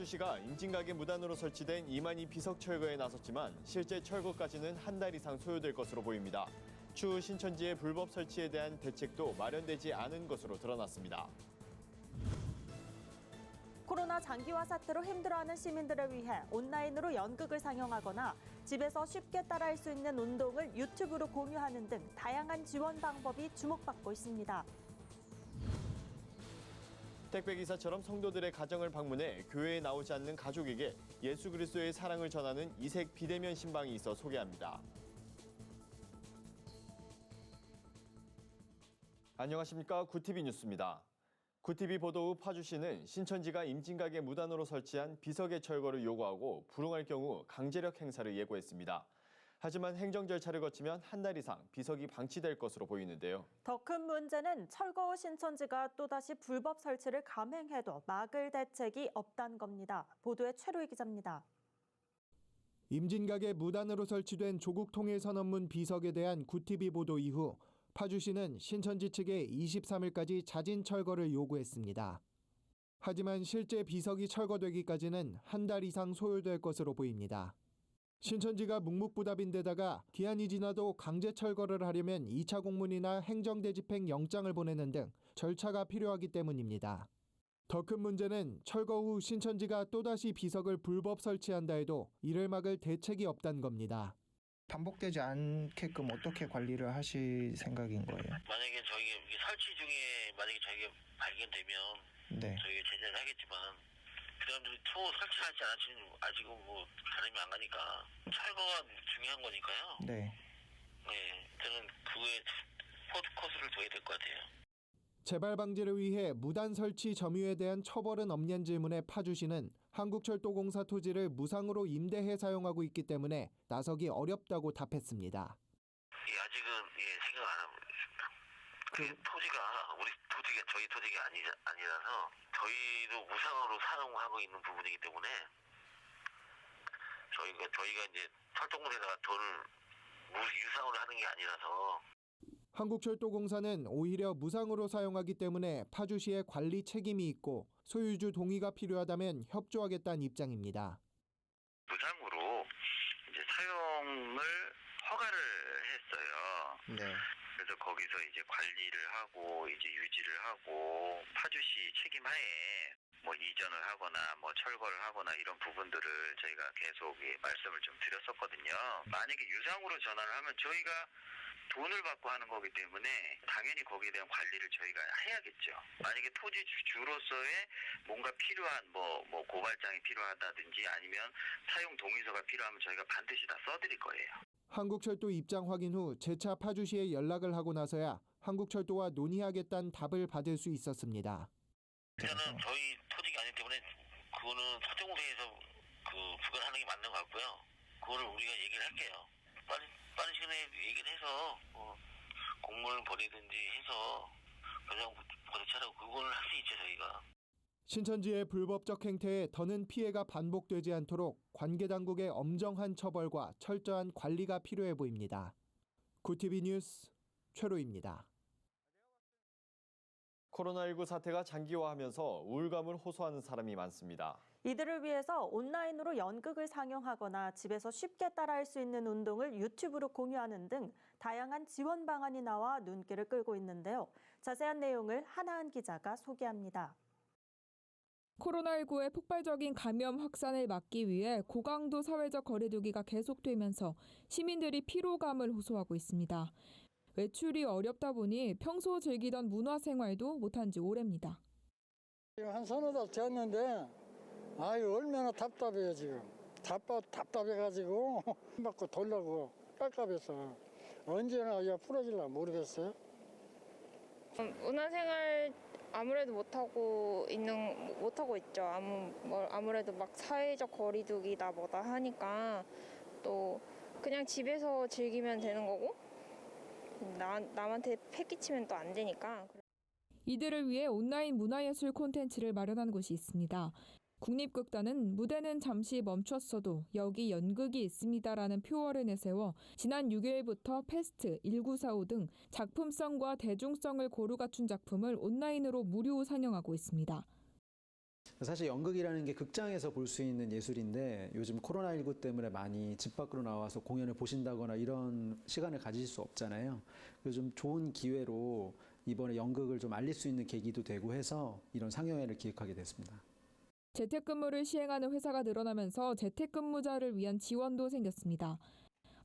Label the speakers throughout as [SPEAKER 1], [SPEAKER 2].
[SPEAKER 1] 파주시가 임진각에 무단으로 설치된 이만희 비석 철거에 나섰지만 실제 철거까지는 한 달 이상 소요될 것으로 보입니다. 추후 신천지의 불법 설치에 대한 대책도 마련되지 않은 것으로 드러났습니다.
[SPEAKER 2] 코로나 장기화 사태로 힘들어하는 시민들을 위해 온라인으로 연극을 상영하거나 집에서 쉽게 따라할 수 있는 운동을 유튜브로 공유하는 등 다양한 지원 방법이 주목받고 있습니다.
[SPEAKER 1] 택배기사처럼 성도들의 가정을 방문해 교회에 나오지 않는 가족에게 예수 그리스도의 사랑을 전하는 이색 비대면 신방이 있어 소개합니다. 안녕하십니까. 구티비 뉴스입니다. 구티비 보도 후 파주시는 신천지가 임진각에 무단으로 설치한 비석의 철거를 요구하고 불응할 경우 강제력 행사를 예고했습니다. 하지만 행정 절차를 거치면 한 달 이상 비석이 방치될 것으로 보이는데요.
[SPEAKER 2] 더 큰 문제는 철거 후 신천지가 또다시 불법 설치를 감행해도 막을 대책이 없다는 겁니다. 보도에 최로희 기자입니다.
[SPEAKER 3] 임진각에 무단으로 설치된 조국통일선언문 비석에 대한 구티비 보도 이후 파주시는 신천지 측에 23일까지 자진 철거를 요구했습니다. 하지만 실제 비석이 철거되기까지는 한 달 이상 소요될 것으로 보입니다. 신천지가 묵묵부답인데다가 기한이 지나도 강제 철거를 하려면 2차 공문이나 행정대집행 영장을 보내는 등 절차가 필요하기 때문입니다. 더 큰 문제는 철거 후 신천지가 또다시 비석을 불법 설치한다 해도 이를 막을 대책이 없다는 겁니다.
[SPEAKER 4] 반복되지 않게끔 어떻게 관리를 하실 생각인 거예요?
[SPEAKER 5] 만약에 저희가 설치 중에 만약에 저희가 발견되면
[SPEAKER 4] 네.
[SPEAKER 5] 저희가 제재를 하겠지만 그 사람들이 또 설치하지 않았으면 아직은 가름이 안 가니까 철거가 중요한 거니까요.
[SPEAKER 4] 네.
[SPEAKER 5] 네, 저는 그거에 코스를 둬야 될 것 같아요.
[SPEAKER 3] 재발 방지를 위해 무단 설치 점유에 대한 처벌은 없냐는 질문에 파주시는 한국철도공사 토지를 무상으로 임대해 사용하고 있기 때문에 나서기 어렵다고 답했습니다.
[SPEAKER 5] 아직은 생각 안 하고 있습니다. 토지가 저희 토지가 아니라서 저희도 무상으로 사용하고 있는 부분이기 때문에 저희가 이제 철도공사에다가 돈을 유상으로 하는 게 아니라서.
[SPEAKER 3] 한국철도공사는 오히려 무상으로 사용하기 때문에 파주시의 관리 책임이 있고 소유주 동의가 필요하다면 협조하겠다는 입장입니다.
[SPEAKER 5] 무상으로 이제 사용을 허가를 했어요.
[SPEAKER 4] 네.
[SPEAKER 5] 그래서 거기서 이제 관리를 하고 이제 유지를 하고 파주시 책임하에 이전을 하거나 철거를 하거나 이런 부분들을 저희가 계속 말씀을 좀 드렸었거든요. 만약에 유상으로 전환을 하면 저희가 돈을 받고 하는 거기 때문에 당연히 거기에 대한 관리를 저희가 해야겠죠. 만약에 토지주로서의 뭔가 필요한 고발장이 필요하다든지 아니면 사용 동의서가 필요하면 저희가 반드시 다 써드릴 거예요.
[SPEAKER 3] 한국철도 입장 확인 후 재차 파주시에 연락을 하고 나서야 한국철도와 논의하겠다는 답을 받을 수 있었습니다.
[SPEAKER 5] 일단은 저희 토지가 아니기 때문에 그거는 서정공사에서 부과하는 게 맞는 것 같고요. 그거를 우리가 얘기를 할게요. 빠른 시간에 얘기를 해서 공문을 보내든지 해서 그냥 보내차라고 그거를 할 수 있죠 저희가.
[SPEAKER 3] 신천지의 불법적 행태에 더는 피해가 반복되지 않도록 관계당국의 엄정한 처벌과 철저한 관리가 필요해 보입니다. 구티비 뉴스 최로입니다.
[SPEAKER 1] 코로나19 사태가 장기화하면서 우울감을 호소하는 사람이 많습니다.
[SPEAKER 2] 이들을 위해서 온라인으로 연극을 상영하거나 집에서 쉽게 따라할 수 있는 운동을 유튜브로 공유하는 등 다양한 지원 방안이 나와 눈길을 끌고 있는데요. 자세한 내용을 하나은 기자가 소개합니다.
[SPEAKER 6] 코로나19의 폭발적인 감염 확산을 막기 위해 고강도 사회적 거리두기가 계속되면서 시민들이 피로감을 호소하고 있습니다. 외출이 어렵다 보니 평소 즐기던 문화생활도 못한 지 오래입니다.
[SPEAKER 7] 한 서너 달 됐는데 얼마나 답답해요 지금. 답답해가지고 받고 돌려고 깝깝해서 언제나 풀어질라 모르겠어요.
[SPEAKER 8] 문화생활 아무래도 못하고 있죠. 아무래도 막 사회적 거리두기다 뭐다 하니까 또 그냥 집에서 즐기면 되는 거고 남한테 패기치면 또 안 되니까.
[SPEAKER 6] 이들을 위해 온라인 문화예술 콘텐츠를 마련한 곳이 있습니다. 국립극단은 무대는 잠시 멈췄어도 여기 연극이 있습니다라는 표어를 내세워 지난 6일부터 패스트, 1945 등 작품성과 대중성을 고루 갖춘 작품을 온라인으로 무료 상영하고 있습니다.
[SPEAKER 9] 사실 연극이라는 게 극장에서 볼 수 있는 예술인데 요즘 코로나19 때문에 많이 집 밖으로 나와서 공연을 보신다거나 이런 시간을 가질 수 없잖아요. 그래서 좀 좋은 기회로 이번에 연극을 좀 알릴 수 있는 계기도 되고 해서 이런 상영회를 기획하게 됐습니다.
[SPEAKER 6] 재택근무를 시행하는 회사가 늘어나면서 재택근무자를 위한 지원도 생겼습니다.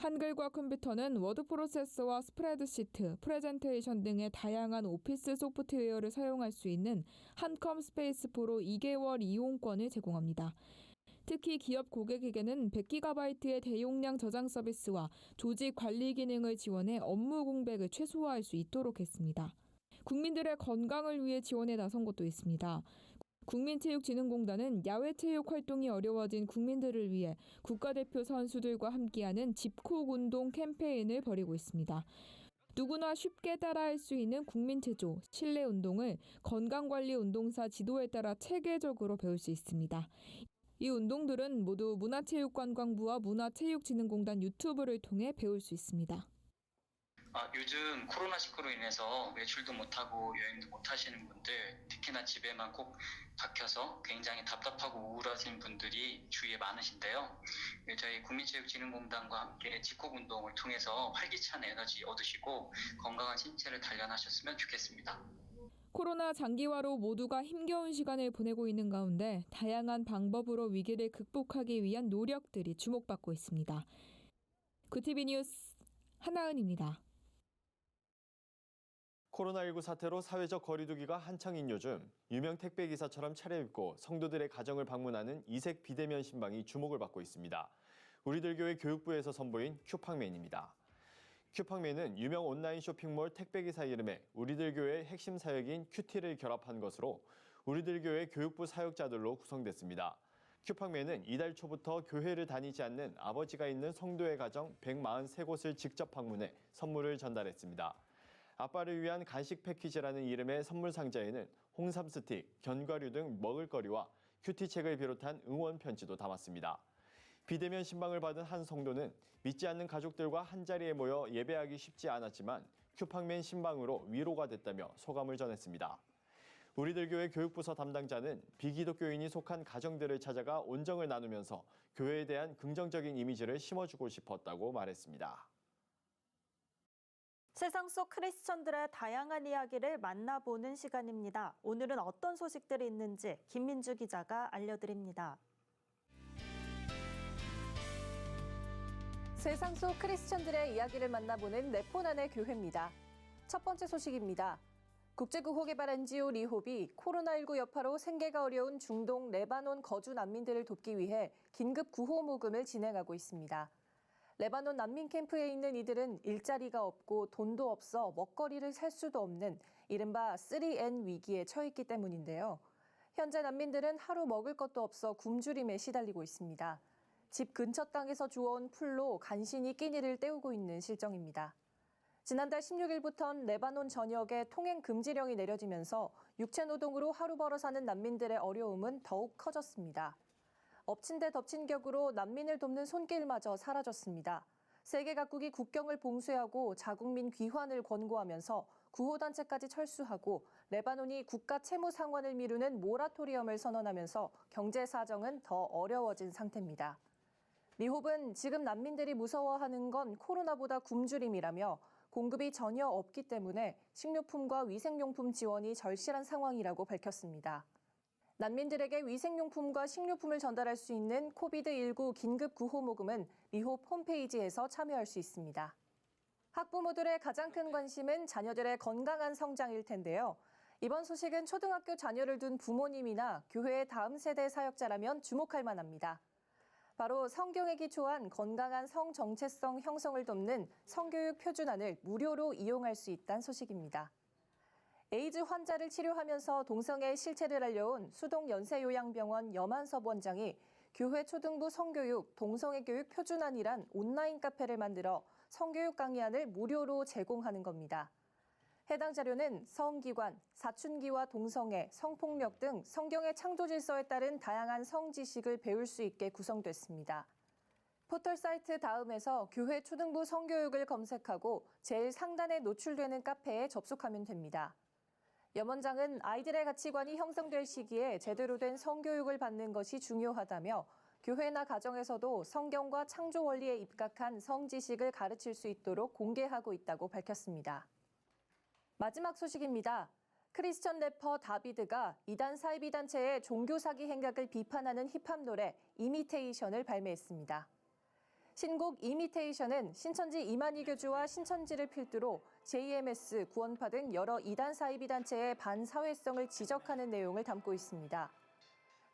[SPEAKER 6] 한글과 컴퓨터는 워드 프로세서와 스프레드시트, 프레젠테이션 등의 다양한 오피스 소프트웨어를 사용할 수 있는 한컴 스페이스4로 2개월 이용권을 제공합니다. 특히 기업 고객에게는 100GB의 대용량 저장 서비스와 조직 관리 기능을 지원해 업무 공백을 최소화할 수 있도록 했습니다. 국민들의 건강을 위해 지원에 나선 곳도 있습니다. 국민체육진흥공단은 야외체육 활동이 어려워진 국민들을 위해 국가대표 선수들과 함께하는 집콕 운동 캠페인을 벌이고 있습니다. 누구나 쉽게 따라할 수 있는 국민체조, 실내 운동을 건강관리 운동사 지도에 따라 체계적으로 배울 수 있습니다. 이 운동들은 모두 문화체육관광부와 문화체육진흥공단 유튜브를 통해 배울 수 있습니다.
[SPEAKER 10] 요즘 코로나19로 인해서 외출도 못하고 여행도 못하시는 분들, 특히나 집에만 꼭 박혀서 굉장히 답답하고 우울하신 분들이 주위에 많으신데요. 저희 국민체육진흥공단과 함께 집콕 운동을 통해서 활기찬 에너지 얻으시고 건강한 신체를 단련하셨으면 좋겠습니다.
[SPEAKER 6] 코로나 장기화로 모두가 힘겨운 시간을 보내고 있는 가운데 다양한 방법으로 위기를 극복하기 위한 노력들이 주목받고 있습니다. 구티비 뉴스 한나은입니다.
[SPEAKER 1] 코로나19 사태로 사회적 거리두기가 한창인 요즘 유명 택배기사처럼 차려입고 성도들의 가정을 방문하는 이색 비대면 신방이 주목을 받고 있습니다. 우리들 교회 교육부에서 선보인 큐팡맨입니다. 큐팡맨은 유명 온라인 쇼핑몰 택배기사 이름에 우리들 교회의 핵심 사역인 큐티를 결합한 것으로 우리들 교회 교육부 사역자들로 구성됐습니다. 큐팡맨은 이달 초부터 교회를 다니지 않는 아버지가 있는 성도의 가정 143곳을 직접 방문해 선물을 전달했습니다. 아빠를 위한 간식 패키지라는 이름의 선물 상자에는 홍삼 스틱, 견과류 등 먹을거리와 큐티책을 비롯한 응원 편지도 담았습니다. 비대면 신방을 받은 한 성도는 믿지 않는 가족들과 한자리에 모여 예배하기 쉽지 않았지만 큐팡맨 신방으로 위로가 됐다며 소감을 전했습니다. 우리들 교회 교육부서 담당자는 비기독교인이 속한 가정들을 찾아가 온정을 나누면서 교회에 대한 긍정적인 이미지를 심어주고 싶었다고 말했습니다.
[SPEAKER 2] 세상 속 크리스천들의 다양한 이야기를 만나보는 시간입니다. 오늘은 어떤 소식들이 있는지 김민주 기자가 알려드립니다.
[SPEAKER 11] 세상 속 크리스천들의 이야기를 만나보는 네포난의 교회입니다. 첫 번째 소식입니다. 국제구호 개발 NGO 리홉이 코로나19 여파로 생계가 어려운 중동 레바논 거주 난민들을 돕기 위해 긴급 구호 모금을 진행하고 있습니다. 레바논 난민 캠프에 있는 이들은 일자리가 없고 돈도 없어 먹거리를 살 수도 없는 이른바 3N 위기에 처했기 때문인데요. 현재 난민들은 하루 먹을 것도 없어 굶주림에 시달리고 있습니다. 집 근처 땅에서 주워온 풀로 간신히 끼니를 때우고 있는 실정입니다. 지난달 16일부터는 레바논 전역에 통행 금지령이 내려지면서 육체 노동으로 하루 벌어 사는 난민들의 어려움은 더욱 커졌습니다. 엎친 데 덮친 격으로 난민을 돕는 손길마저 사라졌습니다. 세계 각국이 국경을 봉쇄하고 자국민 귀환을 권고하면서 구호단체까지 철수하고 레바논이 국가 채무 상환을 미루는 모라토리엄을 선언하면서 경제 사정은 더 어려워진 상태입니다. 리홉은 지금 난민들이 무서워하는 건 코로나보다 굶주림이라며 공급이 전혀 없기 때문에 식료품과 위생용품 지원이 절실한 상황이라고 밝혔습니다. 난민들에게 위생용품과 식료품을 전달할 수 있는 코비드19 긴급 구호 모금은 리홉 홈페이지에서 참여할 수 있습니다. 학부모들의 가장 큰 관심은 자녀들의 건강한 성장일 텐데요. 이번 소식은 초등학교 자녀를 둔 부모님이나 교회의 다음 세대 사역자라면 주목할 만합니다. 바로 성경에 기초한 건강한 성 정체성 형성을 돕는 성교육 표준안을 무료로 이용할 수 있다는 소식입니다. 에이즈 환자를 치료하면서 동성애의 실체를 알려온 수동 연세요양병원 염한섭 원장이 교회 초등부 성교육 동성애 교육 표준안이란 온라인 카페를 만들어 성교육 강의안을 무료로 제공하는 겁니다. 해당 자료는 성기관, 사춘기와 동성애, 성폭력 등 성경의 창조 질서에 따른 다양한 성지식을 배울 수 있게 구성됐습니다. 포털 사이트 다음에서 교회 초등부 성교육을 검색하고 제일 상단에 노출되는 카페에 접속하면 됩니다. 염 원장은 아이들의 가치관이 형성될 시기에 제대로 된 성교육을 받는 것이 중요하다며 교회나 가정에서도 성경과 창조 원리에 입각한 성지식을 가르칠 수 있도록 공개하고 있다고 밝혔습니다. 마지막 소식입니다. 크리스천 래퍼 다비드가 이단 사이비 단체의 종교 사기 행각을 비판하는 힙합 노래 이미테이션을 발매했습니다. 신곡 이미테이션은 신천지 이만희 교주와 신천지를 필두로 JMS, 구원파 등 여러 이단 사이비 단체의 반사회성을 지적하는 내용을 담고 있습니다.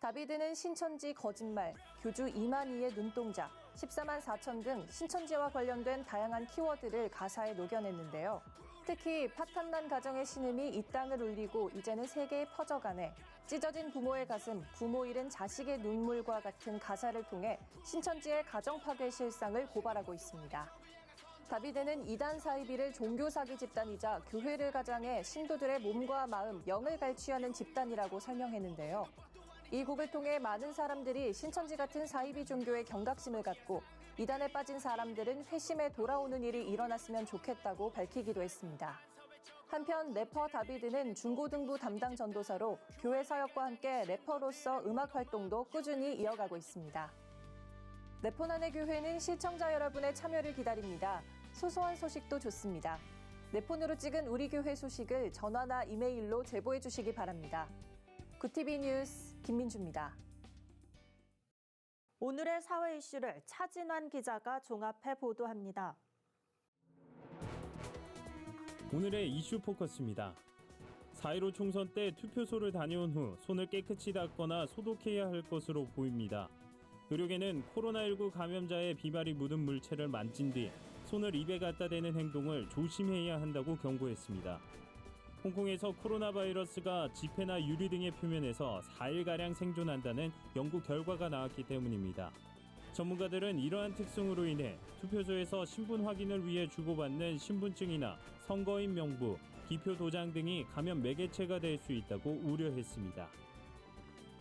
[SPEAKER 11] 다비드는 신천지 거짓말, 교주 이만희의 눈동자, 14만 4천 등 신천지와 관련된 다양한 키워드를 가사에 녹여냈는데요. 특히 파탄난 가정의 신음이 이 땅을 울리고 이제는 세계에 퍼져가네, 찢어진 부모의 가슴, 부모 잃은 자식의 눈물과 같은 가사를 통해 신천지의 가정 파괴 실상을 고발하고 있습니다. 다비드는 이단 사이비를 종교 사기 집단이자 교회를 가장해 신도들의 몸과 마음, 영을 갈취하는 집단이라고 설명했는데요. 이 곡을 통해 많은 사람들이 신천지 같은 사이비 종교에 경각심을 갖고 이단에 빠진 사람들은 회심에 돌아오는 일이 일어났으면 좋겠다고 밝히기도 했습니다. 한편 래퍼 다비드는 중고등부 담당 전도사로 교회 사역과 함께 래퍼로서 음악 활동도 꾸준히 이어가고 있습니다. 네포난의 교회는 시청자 여러분의 참여를 기다립니다. 소소한 소식도 좋습니다. 네폰으로 찍은 우리 교회 소식을 전화나 이메일로 제보해 주시기 바랍니다. 굿TV 뉴스 김민주입니다.
[SPEAKER 2] 오늘의 사회 이슈를 차진환 기자가 종합해 보도합니다.
[SPEAKER 12] 오늘의 이슈 포커스입니다. 4.15 총선 때 투표소를 다녀온 후 손을 깨끗이 닦거나 소독해야 할 것으로 보입니다. 의료계는 코로나19 감염자의 비말이 묻은 물체를 만진 뒤 손을 입에 갖다 대는 행동을 조심해야 한다고 경고했습니다. 홍콩에서 코로나 바이러스가 지폐나 유리 등의 표면에서 4일가량 생존한다는 연구 결과가 나왔기 때문입니다. 전문가들은 이러한 특성으로 인해 투표소에서 신분 확인을 위해 주고받는 신분증이나 선거인 명부, 기표 도장 등이 감염 매개체가 될 수 있다고 우려했습니다.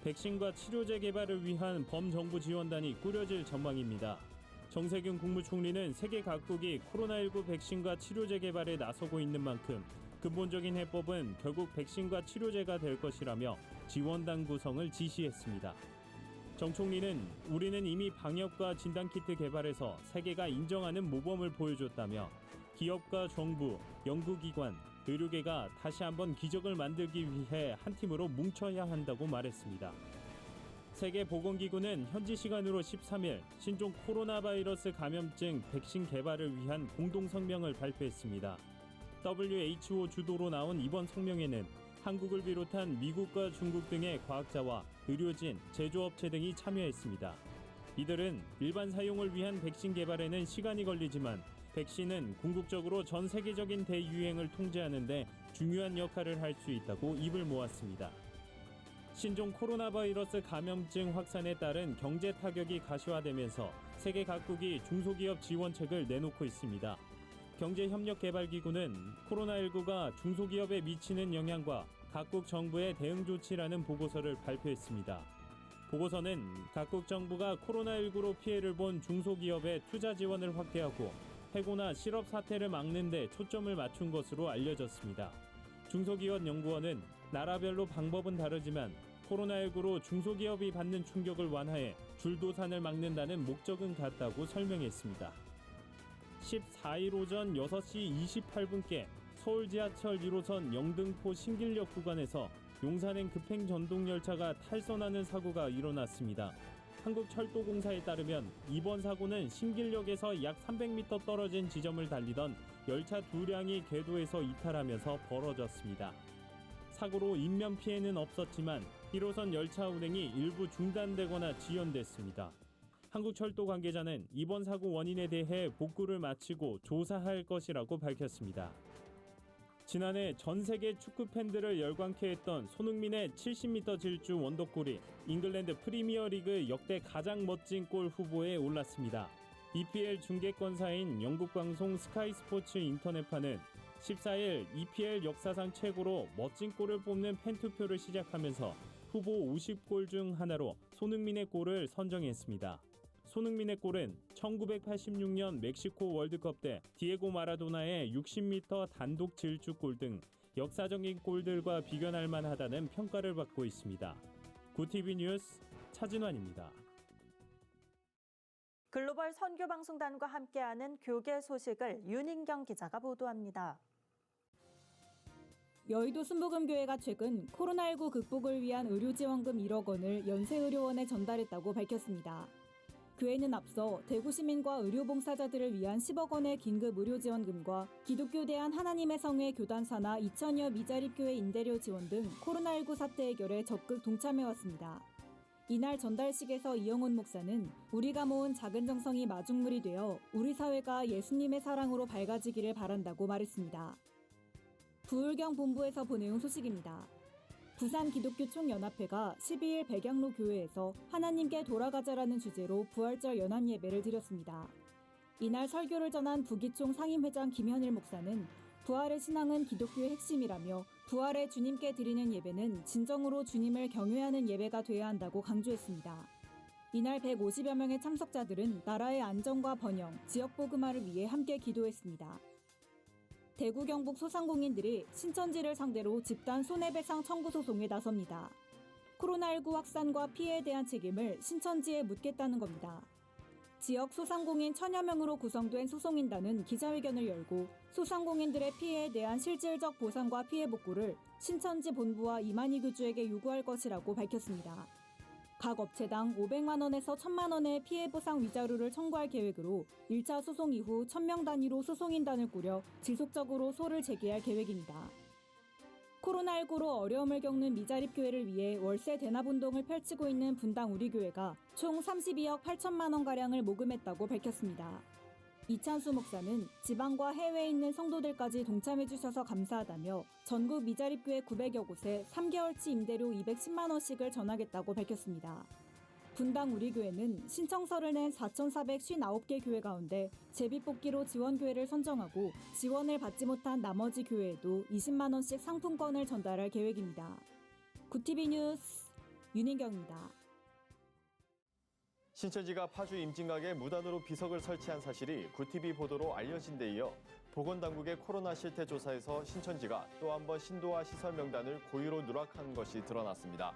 [SPEAKER 12] 백신과 치료제 개발을 위한 범정부 지원단이 꾸려질 전망입니다. 정세균 국무총리는 세계 각국이 코로나19 백신과 치료제 개발에 나서고 있는 만큼 근본적인 해법은 결국 백신과 치료제가 될 것이라며 지원단 구성을 지시했습니다. 정 총리는 우리는 이미 방역과 진단키트 개발에서 세계가 인정하는 모범을 보여줬다며 기업과 정부, 연구기관, 의료계가 다시 한번 기적을 만들기 위해 한 팀으로 뭉쳐야 한다고 말했습니다. 세계보건기구는 현지 시간으로 13일 신종 코로나 바이러스 감염증 백신 개발을 위한 공동성명을 발표했습니다. WHO 주도로 나온 이번 성명에는 한국을 비롯한 미국과 중국 등의 과학자와 의료진, 제조업체 등이 참여했습니다. 이들은 일반 사용을 위한 백신 개발에는 시간이 걸리지만 백신은 궁극적으로 전 세계적인 대유행을 통제하는 데 중요한 역할을 할 수 있다고 입을 모았습니다. 신종 코로나 바이러스 감염증 확산에 따른 경제 타격이 가시화되면서 세계 각국이 중소기업 지원책을 내놓고 있습니다. 경제협력개발기구는 코로나19가 중소기업에 미치는 영향과 각국 정부의 대응 조치라는 보고서를 발표했습니다. 보고서는 각국 정부가 코로나19로 피해를 본 중소기업의 투자 지원을 확대하고 해고나 실업 사태를 막는 데 초점을 맞춘 것으로 알려졌습니다. 중소기업연구원은 나라별로 방법은 다르지만 코로나19로 중소기업이 받는 충격을 완화해 줄도산을 막는다는 목적은 같다고 설명했습니다. 14일 오전 6시 28분께 서울 지하철 1호선 영등포 신길역 구간에서 용산행 급행전동열차가 탈선하는 사고가 일어났습니다. 한국철도공사에 따르면 이번 사고는 신길역에서 약 300m 떨어진 지점을 달리던 열차 2량이 궤도에서 이탈하면서 벌어졌습니다. 사고로 인명피해는 없었지만 1호선 열차 운행이 일부 중단되거나 지연됐습니다. 한국철도 관계자는 이번 사고 원인에 대해 복구를 마치고 조사할 것이라고 밝혔습니다. 지난해 전 세계 축구 팬들을 열광케 했던 손흥민의 70m 질주 원더골이 잉글랜드 프리미어리그 역대 가장 멋진 골 후보에 올랐습니다. EPL 중계권사인 영국 방송 스카이 스포츠 인터넷판은 14일 EPL 역사상 최고로 멋진 골을 뽑는 팬투표를 시작하면서 후보 50골 중 하나로 손흥민의 골을 선정했습니다. 손흥민의 골은 1986년 멕시코 월드컵 때 디에고 마라도나의 60m 단독 질주골 등 역사적인 골들과 비견할 만하다는 평가를 받고 있습니다. 구TV 뉴스 차진환입니다.
[SPEAKER 2] 글로벌 선교방송단과 함께하는 교계 소식을 윤인경 기자가 보도합니다.
[SPEAKER 13] 여의도 순복음교회가 최근 코로나19 극복을 위한 의료지원금 1억 원을 연세의료원에 전달했다고 밝혔습니다. 교회는 앞서 대구 시민과 의료봉사자들을 위한 10억 원의 긴급 의료지원금과 기독교대한 하나님의 성회 교단사나 2,000여 미자립교회 임대료 지원 등 코로나19 사태 해결에 적극 동참해왔습니다. 이날 전달식에서 이영훈 목사는 우리가 모은 작은 정성이 마중물이 되어 우리 사회가 예수님의 사랑으로 밝아지기를 바란다고 말했습니다. 부울경 본부에서 보내온 소식입니다. 부산 기독교 총연합회가 12일 백양로 교회에서 하나님께 돌아가자라는 주제로 부활절 연합 예배를 드렸습니다. 이날 설교를 전한 부기총 상임회장 김현일 목사는 부활의 신앙은 기독교의 핵심이라며 부활의 주님께 드리는 예배는 진정으로 주님을 경외하는 예배가 돼야 한다고 강조했습니다. 이날 150여 명의 참석자들은 나라의 안정과 번영, 지역 복음화를 위해 함께 기도했습니다. 대구 경북 소상공인들이 신천지를 상대로 집단 손해배상 청구 소송에 나섭니다. 코로나19 확산과 피해에 대한 책임을 신천지에 묻겠다는 겁니다. 지역 소상공인 1,000여 명으로 구성된 소송인단은 기자회견을 열고 소상공인들의 피해에 대한 실질적 보상과 피해 복구를 신천지 본부와 이만희 교주에게 요구할 것이라고 밝혔습니다. 각 업체당 500만 원에서 1,000만 원의 피해 보상 위자료를 청구할 계획으로 1차 소송 이후 1,000명 단위로 소송인단을 꾸려 지속적으로 소를 제기할 계획입니다. 코로나19로 어려움을 겪는 미자립교회를 위해 월세 대납 운동을 펼치고 있는 분당 우리교회가 총 32억 8천만 원가량을 모금했다고 밝혔습니다. 이찬수 목사는 지방과 해외에 있는 성도들까지 동참해 주셔서 감사하다며 전국 미자립교회 900여 곳에 3개월치 임대료 210만 원씩을 전하겠다고 밝혔습니다. 분당 우리교회는 신청서를 낸 4,459개 교회 가운데 제비뽑기로 지원교회를 선정하고 지원을 받지 못한 나머지 교회에도 20만 원씩 상품권을 전달할 계획입니다. 구TV 뉴스 윤인경입니다.
[SPEAKER 1] 신천지가 파주 임진각에 무단으로 비석을 설치한 사실이 구TV 보도로 알려진 데 이어 보건당국의 코로나 실태 조사에서 신천지가 또 한 번 신도와 시설 명단을 고의로 누락한 것이 드러났습니다.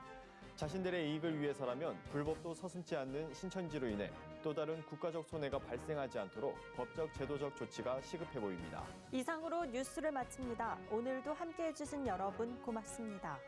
[SPEAKER 1] 자신들의 이익을 위해서라면 불법도 서슴지 않는 신천지로 인해 또 다른 국가적 손해가 발생하지 않도록 법적 제도적 조치가 시급해 보입니다.
[SPEAKER 2] 이상으로 뉴스를 마칩니다. 오늘도 함께해 주신 여러분 고맙습니다.